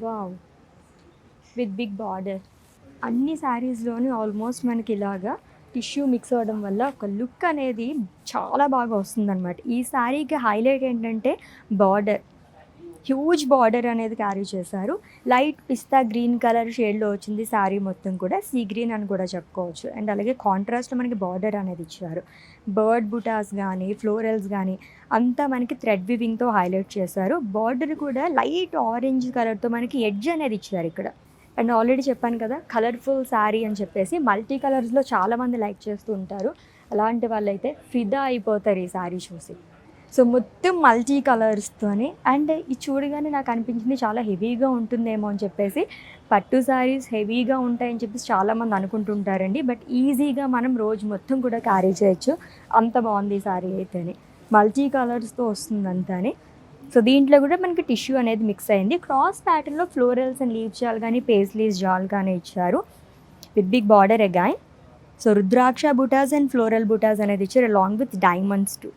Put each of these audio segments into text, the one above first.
Wow! With big border. అన్ని శారీస్‌లోని almost మనకి ఇలాగా టిష్యూ మిక్స్ అవ్వడం వల్ల ఒక లుక్ అనేది చాలా బాగా వస్తుందనమాట. ఈ శారీకి హైలైట్ ఏంటంటే బార్డర్. హ్యూజ్ బార్డర్ అనేది క్యారీ చేశారు. లైట్ పిస్తా గ్రీన్ కలర్ షేడ్‌లో వచ్చింది శారీ మొత్తం కూడా. సీ గ్రీన్ అని కూడా చెప్పుకోవచ్చు. అండ్ అలాగే కాంట్రాస్ట్‌లో మనకి బార్డర్ అనేది ఇచ్చారు. బర్డ్ బుటాస్ గానీ, ఫ్లోరల్స్ గానీ అంతా మనకి థ్రెడ్ వీవింగ్‌తో హైలైట్ చేశారు. బార్డర్ కూడా లైట్ ఆరెంజ్ కలర్‌తో మనకి ఎడ్జ్ అనేది ఇచ్చారు ఇక్కడ. అండ్ ఆల్రెడీ చెప్పాను కదా కలర్ఫుల్ శారీ అని చెప్పేసి. మల్టీ కలర్స్‌లో చాలామంది లైక్ చేస్తూ ఉంటారు. అలాంటి వాళ్ళైతే ఫిదా అయిపోతారు ఈ శారీ చూసి. సో మొత్తం మల్టీ కలర్స్తోని. అండ్ ఇది చూడగానే నాకు అనిపించింది చాలా హెవీగా ఉంటుందేమో అని చెప్పేసి. పట్టు శారీస్ హెవీగా ఉంటాయని చెప్పేసి చాలామంది అనుకుంటుంటారండి. బట్ ఈజీగా మనం రోజు మొత్తం కూడా క్యారీ చేయొచ్చు. అంత బాగుంది ఈ శారీ అయితేనే. మల్టీ కలర్స్తో వస్తుంది అంతాని. సో దీంట్లో కూడా మనకి టిష్యూ అనేది మిక్స్ అయింది. క్రాస్ ప్యాటర్న్లో ఫ్లోరల్స్ అండ్ లీవ్ జాల్ కానీ పేస్లీస్ జాల్ కానీ ఇచ్చారు with big border again. So rudraksha బుటాస్ అండ్ ఫ్లోరల్ బుటాస్ అనేది ఇచ్చారు అలాంగ్ విత్ డైమండ్స్ టు.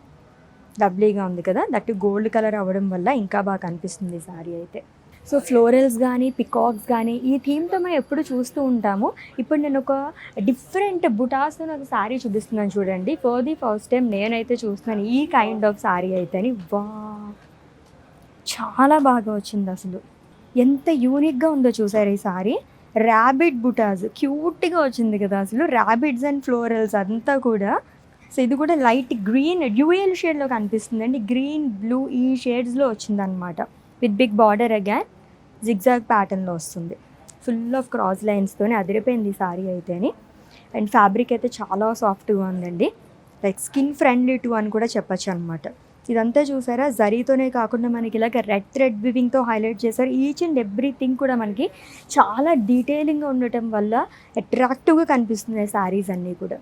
లవ్లీగా ఉంది కదా, దట్ గోల్డ్ కలర్ అవ్వడం వల్ల ఇంకా బాగా కనిపిస్తుంది ఈ శారీ అయితే. సో ఫ్లోరల్స్ కానీ పికాక్స్ కానీ ఈ థీమ్తో మనం ఎప్పుడు చూస్తూ ఉంటాము. ఇప్పుడు నేను ఒక డిఫరెంట్ బుటాస్తో నాకు శారీ చూపిస్తున్నాను చూడండి. ఫర్ ది ఫస్ట్ టైం నేనైతే చూస్తున్నాను ఈ కైండ్ ఆఫ్ శారీ అయితేని. వా, చాలా బాగా వచ్చింది అసలు. ఎంత యూనిక్గా ఉందో చూసారు ఈ సారీ. ర్యాబిట్ బుటాస్ క్యూట్గా వచ్చింది కదా అసలు. ర్యాబిట్స్ అండ్ ఫ్లోరల్స్ అంతా కూడా. సో ఇది కూడా లైట్ గ్రీన్ డ్యూయల్ షేడ్లో కనిపిస్తుందండి. గ్రీన్ బ్లూ ఈ షేడ్స్లో వచ్చిందనమాట. With big border again zigzag ప్యాటర్న్లో వస్తుంది. ఫుల్ ఆఫ్ క్రాస్ లైన్స్తోనే అదిరిపోయింది ఈ సారీ అయితేని. అండ్ ఫ్యాబ్రిక్ అయితే చాలా సాఫ్ట్గా ఉందండి. లైక్ స్కిన్ ఫ్రెండ్లీ టూ అని కూడా చెప్పచ్చు అనమాట. ఇదంతా చూసారా, జరీతోనే కాకుండా మనకి ఇలాగ రెడ్ థ్రెడ్ వివింగ్తో హైలైట్ చేశారు. ఈచ్ అండ్ ఎవ్రీథింగ్ కూడా మనకి చాలా డీటెయిలింగ్గా ఉండటం వల్ల అట్రాక్టివ్గా కనిపిస్తున్నాయి శారీస్ అన్నీ కూడా.